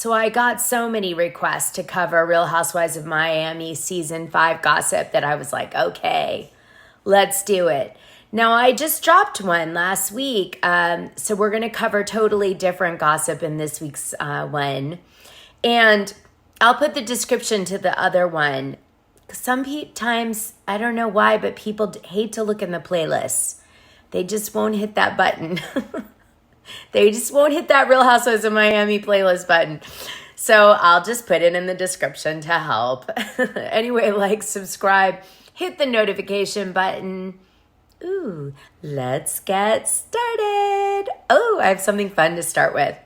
So I got so many requests to cover Real Housewives of Miami season 5 gossip that I was like, okay, let's do it. Now, I just dropped one last week, so we're going to cover totally different gossip in this week's one. And I'll put the description to the other one. Sometimes, I don't know why, but people hate to look in the playlists. They just won't hit that button. They just won't hit that Real Housewives of Miami playlist button. So I'll just put it in the description to help. Anyway, like, subscribe, hit the notification button. Ooh, let's get started. Oh, I have something fun to start with.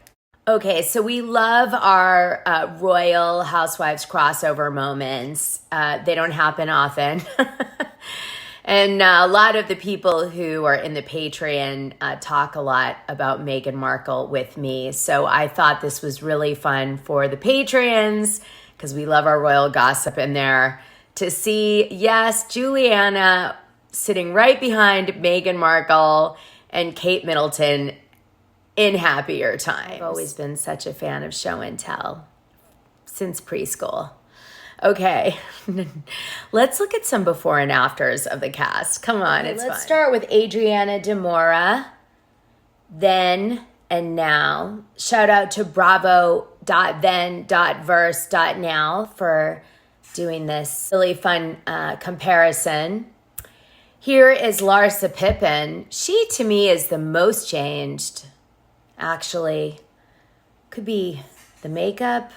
Okay, so we love our Royal Housewives crossover moments. They don't happen often. And a lot of the people who are in the Patreon talk a lot about Meghan Markle with me. So I thought this was really fun for the Patreons, because we love our royal gossip in there, to see, yes, Juliana sitting right behind Meghan Markle and Kate Middleton in happier times. I've always been such a fan of show and tell since preschool. Okay, let's look at some before and afters of the cast. Come on, it's fun. Let's start with Adrianna Demora, then and now. Shout out to bravo.then.verse.now for doing this really fun comparison. Here is Larsa Pippen. She, to me, is the most changed, actually. Could be the makeup,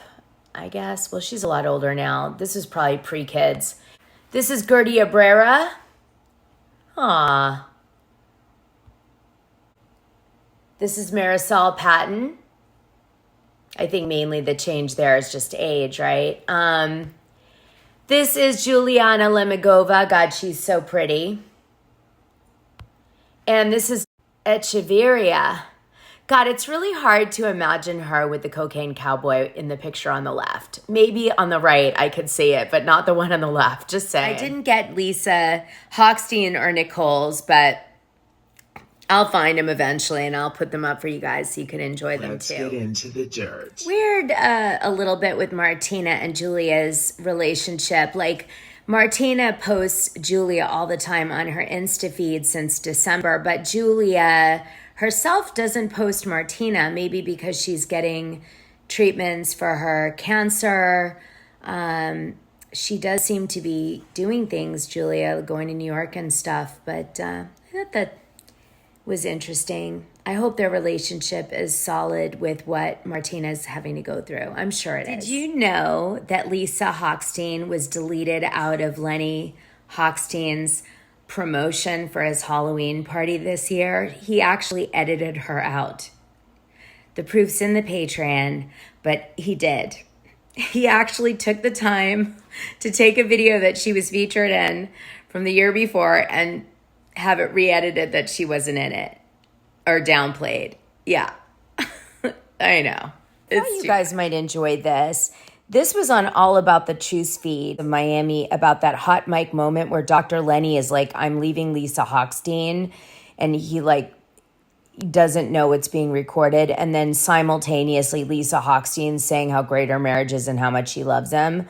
I guess. Well, she's a lot older now. This is probably pre-kids. This is Gertie Abrera. Aww. This is Marisol Patton. I think mainly the change there is just age, right? This is Juliana Lemigova. God, she's so pretty. And this is Echeverria. God, it's really hard to imagine her with the cocaine cowboy in the picture on the left. Maybe on the right, I could see it, but not the one on the left. Just saying. I didn't get Lisa Hochstein or Nicole's, but I'll find them eventually, and I'll put them up for you guys so you can enjoy them too. Let's get into the dirt. Weird a little bit with Martina and Julia's relationship. Like, Martina posts Julia all the time on her Insta feed since December, but Julia herself doesn't post Martina, maybe because she's getting treatments for her cancer. She does seem to be doing things, Julia, going to New York and stuff, but I thought that was interesting. I hope their relationship is solid with what Martina's having to go through. I'm sure it is. Did you know that Lisa Hochstein was deleted out of Lenny Hochstein's promotion for his Halloween party this year? He actually edited her out. The proof's in the Patreon, but he did. He actually took the time to take a video that she was featured in from the year before and have it re-edited that she wasn't in it or downplayed. Yeah, I know. You guys might enjoy this. This was on All About the Truth feed of Miami about that hot mic moment where Dr. Lenny is like, I'm leaving Lisa Hochstein, and he like doesn't know it's being recorded. And then simultaneously Lisa Hochstein saying how great her marriage is and how much she loves him.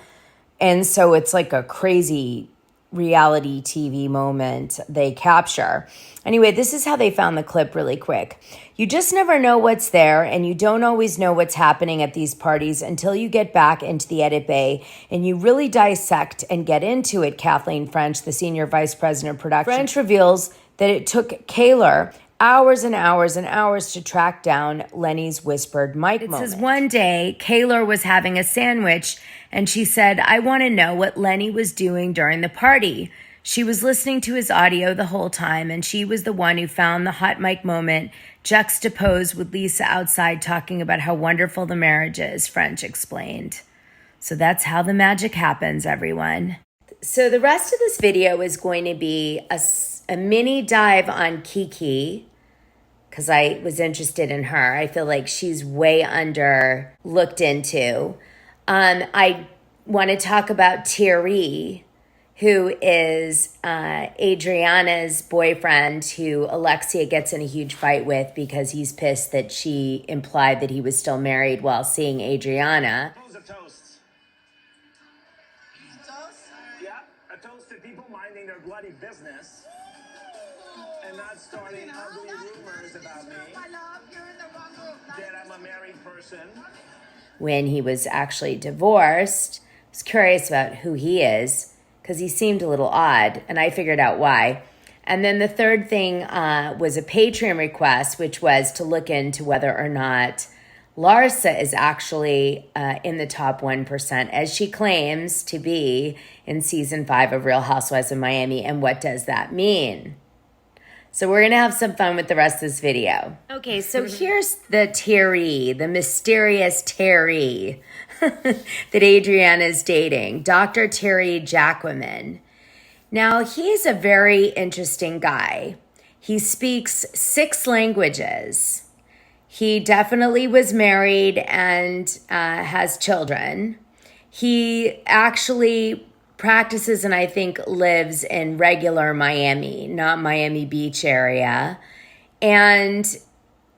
And so it's like a crazy reality TV moment they capture. Anyway, this is how they found the clip really quick. You just never know what's there, and you don't always know what's happening at these parties until you get back into the edit bay and you really dissect and get into it, Kathleen French, the senior vice president of production. French reveals that it took Kaylor hours and hours and hours to track down Lenny's whispered mic moment. It says one day, Kaylor was having a sandwich and she said, I want to know what Lenny was doing during the party. She was listening to his audio the whole time, and she was the one who found the hot mic moment juxtaposed with Lisa outside talking about how wonderful the marriage is, French explained. So that's how the magic happens, everyone. So the rest of this video is going to be a mini dive on Kiki, because I was interested in her. I feel like she's way under looked into. I want to talk about Thierry, who is Adrianna's boyfriend, who Alexia gets in a huge fight with because he's pissed that she implied that he was still married while seeing Adrianna. A toast. Yeah, a toast to people minding their bloody business and not starting ugly rumors about me. That I'm a married person. When he was actually divorced, I was curious about who he is, because he seemed a little odd, and I figured out why. And then the third thing was a Patreon request, which was to look into whether or not Larsa is actually in the top 1%, as she claims to be in season 5 of Real Housewives of Miami. And what does that mean? So we're going to have some fun with the rest of this video. Okay, so here's the Thierry, the mysterious Thierry that Adrianna is dating, Dr. Thierry Jacquemin. Now, he's a very interesting guy. He speaks 6 languages. He definitely was married and has children. He actually practices and I think lives in regular Miami, not Miami Beach area. And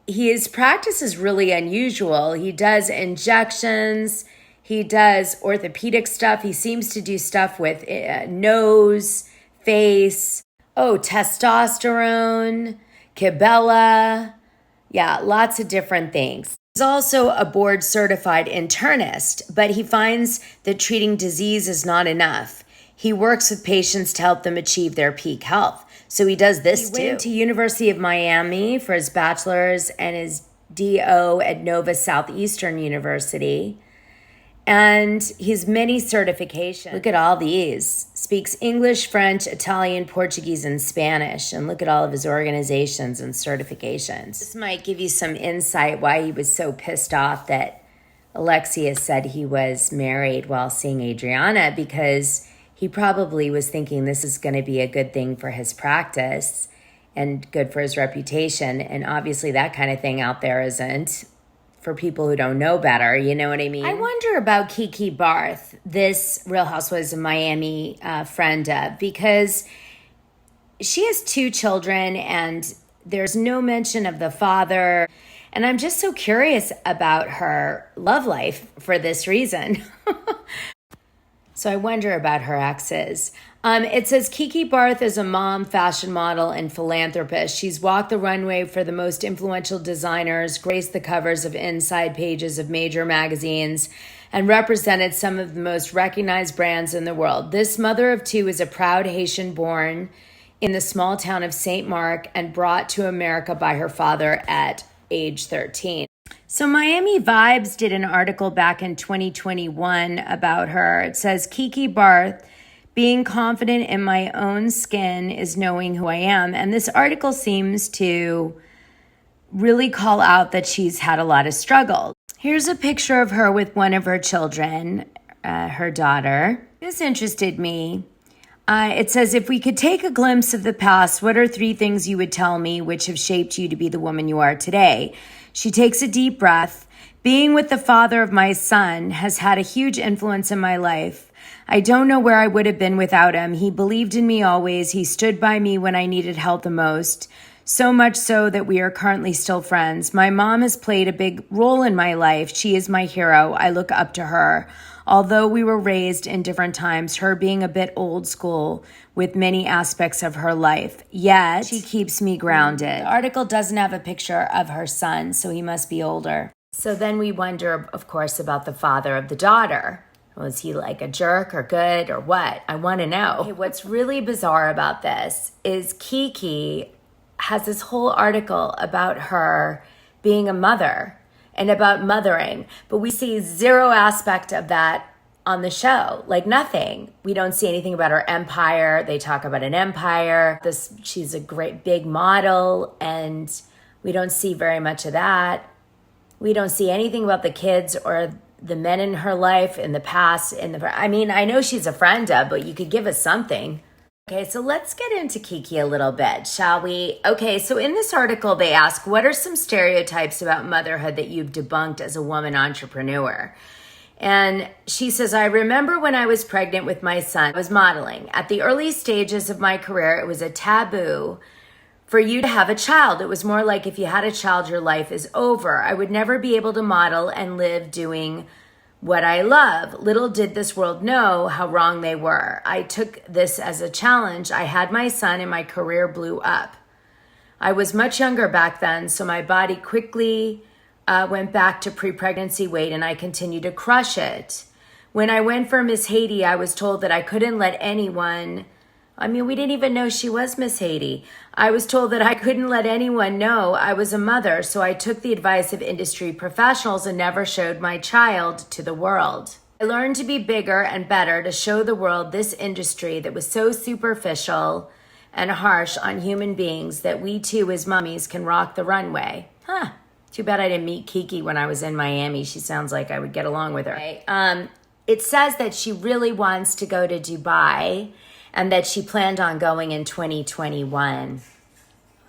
his practice is really unusual. He does injections. He does orthopedic stuff. He seems to do stuff with nose, face, testosterone, Kibella. Yeah, lots of different things. He's also a board-certified internist, but he finds that treating disease is not enough. He works with patients to help them achieve their peak health. So he does this too. He went to University of Miami for his bachelor's and his DO at Nova Southeastern University. And his many certifications. Look at all these. Speaks English, French, Italian, Portuguese, and Spanish. And look at all of his organizations and certifications. This might give you some insight why he was so pissed off that Alexia said he was married while seeing Adrianna, because he probably was thinking this is going to be a good thing for his practice and good for his reputation. And obviously that kind of thing out there isn't. For people who don't know better, you know what I mean? I wonder about Kiki Barth, this Real Housewives of Miami friend of, because she has 2 children and there's no mention of the father. And I'm just so curious about her love life for this reason. So I wonder about her exes. It says Kiki Barth is a mom, fashion model, and philanthropist. She's walked the runway for the most influential designers, graced the covers of inside pages of major magazines, and represented some of the most recognized brands in the world. This mother of 2 is a proud Haitian born in the small town of St. Mark and brought to America by her father at age 13. So Miami Vibes did an article back in 2021 about her. It says, Kiki Barth, being confident in my own skin is knowing who I am. And this article seems to really call out that she's had a lot of struggle. Here's a picture of her with one of her children, her daughter. This interested me. It says, if we could take a glimpse of the past, what are 3 things you would tell me which have shaped you to be the woman you are today? She takes a deep breath. Being with the father of my son has had a huge influence in my life. I don't know where I would have been without him. He believed in me always. He stood by me when I needed help the most. So much so that we are currently still friends. My mom has played a big role in my life. She is my hero. I look up to her. Although we were raised in different times, her being a bit old school with many aspects of her life, yet she keeps me grounded. The article doesn't have a picture of her son, so he must be older. So then we wonder, of course, about the father of the daughter. Was he like a jerk or good or what? I want to know. Okay, what's really bizarre about this is Kiki has this whole article about her being a mother and about mothering, but we see 0 aspect of that on the show, like nothing. We don't see anything about her empire. They talk about an empire. She's a great big model, and we don't see very much of that. We don't see anything about the kids or the men in her life in the past. I mean, I know she's a friend of, but you could give us something. Okay, so let's get into Kiki a little bit, shall we? Okay, so in this article, they ask, what are some stereotypes about motherhood that you've debunked as a woman entrepreneur? And she says, I remember when I was pregnant with my son, I was modeling. At the early stages of my career, it was a taboo for you to have a child. It was more like if you had a child, your life is over. I would never be able to model and live doing what I love. Little did this world know how wrong they were. I took this as a challenge. I had my son and my career blew up. I was much younger back then, so my body quickly went back to pre-pregnancy weight and I continued to crush it. When I went for Miss Haiti, I was told that I couldn't let anyone, we didn't even know she was Miss Haiti. I was told that I couldn't let anyone know I was a mother, so I took the advice of industry professionals and never showed my child to the world. I learned to be bigger and better to show the world this industry that was so superficial and harsh on human beings that we too as mummies can rock the runway. Too bad I didn't meet Kiki when I was in Miami. She sounds like I would get along with her. It says that she really wants to go to Dubai and that she planned on going in 2021.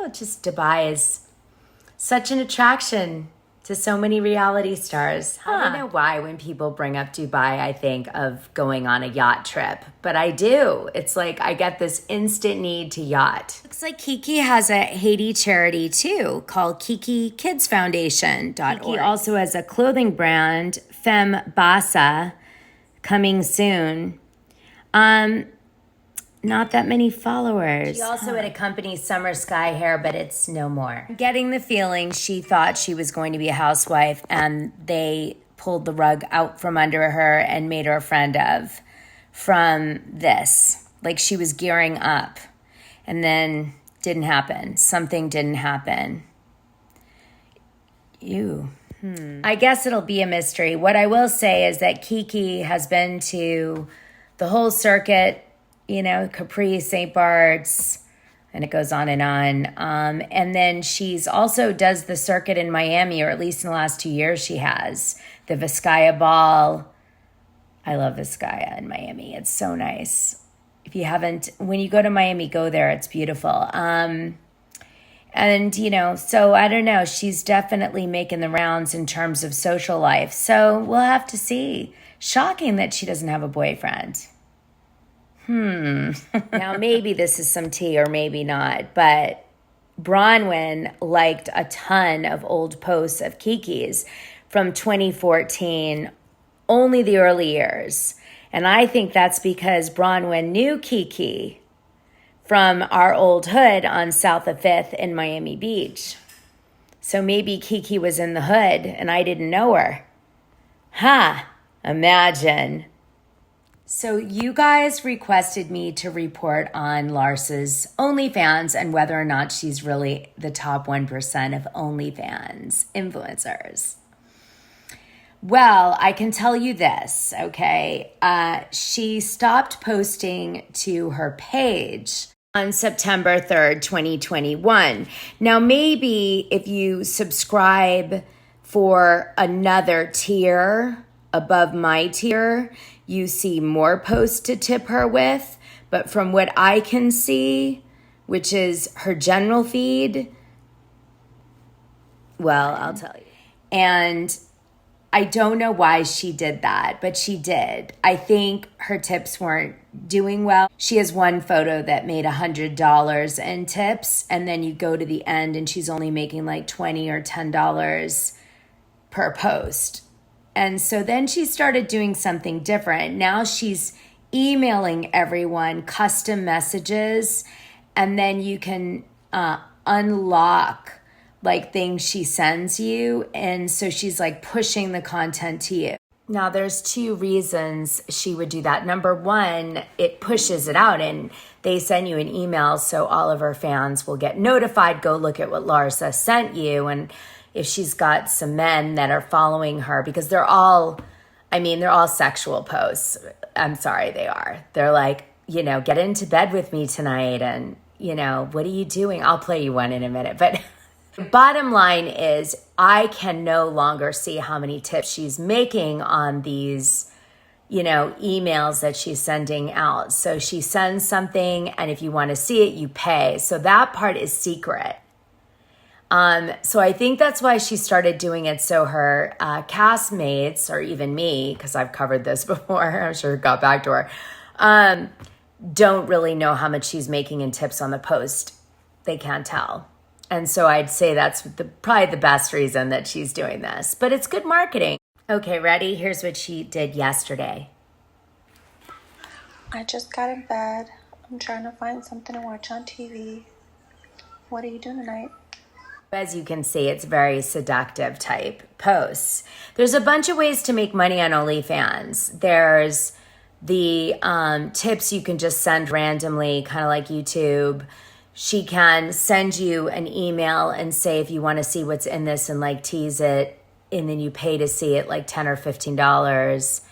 Oh, just Dubai is such an attraction to so many reality stars. I don't know why when people bring up Dubai, I think of going on a yacht trip, but I do. It's like I get this instant need to yacht. Looks like Kiki has a Haiti charity too called KikiKidsFoundation.org. Kiki also has a clothing brand, Femme Bassa, coming soon. Not that many followers. She also had a company, Summer Sky Hair, but it's no more. Getting the feeling she thought she was going to be a housewife and they pulled the rug out from under her and made her a friend of from this. Like she was gearing up and then didn't happen. Something didn't happen. I guess it'll be a mystery. What I will say is that Kiki has been to the whole circuit, Capri, St. Bart's, and it goes on. And then she's also does the circuit in Miami, or at least in the last 2 years she has. The Vizcaya Ball. I love Vizcaya in Miami. It's so nice. If you haven't, when you go to Miami, go there. It's beautiful. So I don't know. She's definitely making the rounds in terms of social life. So we'll have to see. Shocking that she doesn't have a boyfriend. Now, maybe this is some tea or maybe not, but Bronwyn liked a ton of old posts of Kiki's from 2014, only the early years. And I think that's because Bronwyn knew Kiki from our old hood on South of 5th in Miami Beach. So maybe Kiki was in the hood and I didn't know her. Imagine. So you guys requested me to report on Larsa's OnlyFans and whether or not she's really the top 1% of OnlyFans influencers. Well, I can tell you this, okay? She stopped posting to her page on September 3rd, 2021. Now, maybe if you subscribe for another tier above my tier, you see more posts to tip her with. But from what I can see, which is her general feed, well, I'll tell you. And I don't know why she did that, but she did. I think her tips weren't doing well. She has one photo that made $100 in tips, and then you go to the end and she's only making like $20 or $10 per post. And so then she started doing something different. Now she's emailing everyone custom messages, and then you can unlock like things she sends you. And so she's like pushing the content to you. Now there's two reasons she would do that. Number one, it pushes it out and they send you an email so all of her fans will get notified. Go look at what Larsa sent you. And if she's got some men that are following her, because they're all sexual posts. I'm sorry, they are. They're like, get into bed with me tonight. And, what are you doing? I'll play you one in a minute. But the bottom line is I can no longer see how many tips she's making on these, emails that she's sending out. So she sends something, and if you want to see it, you pay. So that part is secret. So I think that's why she started doing it. So her castmates, or even me, because I've covered this before, I'm sure it got back to her, don't really know how much she's making in tips on the post. They can't tell. And so I'd say that's probably the best reason that she's doing this. But it's good marketing. Okay, ready? Here's what she did yesterday. I just got in bed. I'm trying to find something to watch on TV. What are you doing tonight? As you can see, it's very seductive type posts. There's a bunch of ways to make money on OnlyFans. There's the tips you can just send randomly, kind of like YouTube. She can send you an email and say if you want to see what's in this and like tease it, and then you pay to see it, like $10 or $15.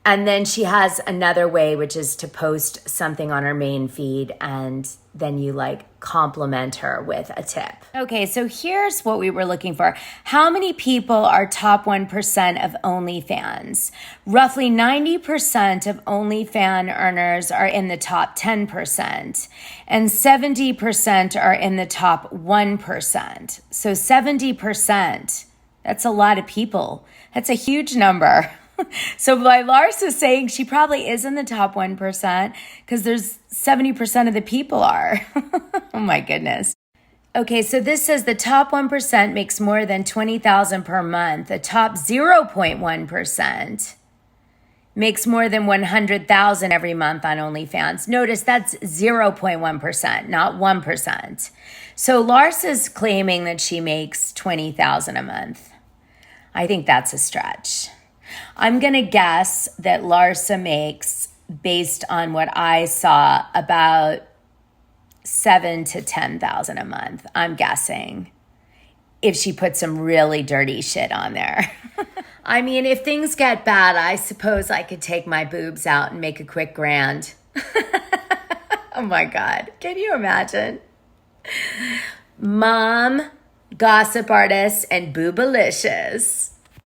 And then she has another way, which is to post something on her main feed, and then you like compliment her with a tip. Okay, so here's what we were looking for. How many people are top 1% of OnlyFans? Roughly 90% of OnlyFans earners are in the top 10%, and 70% are in the top 1%. So 70%, that's a lot of people. That's a huge number. So by Larsa saying she probably is in the top 1% because there's 70% of the people are. Oh my goodness. Okay, so this says the top 1% makes more than $20,000 per month. The top 0.1% makes more than $100,000 every month on OnlyFans. Notice that's 0.1%, not 1%. So Larsa's claiming that she makes $20,000 a month. I think that's a stretch. I'm going to guess that Larsa makes, based on what I saw, about $7,000 to $10,000 a month. I'm guessing, if she puts some really dirty shit on there. I mean, if things get bad, I suppose I could take my boobs out and make a quick grand. Oh my God. Can you imagine? Mom, gossip artist, and boobalicious.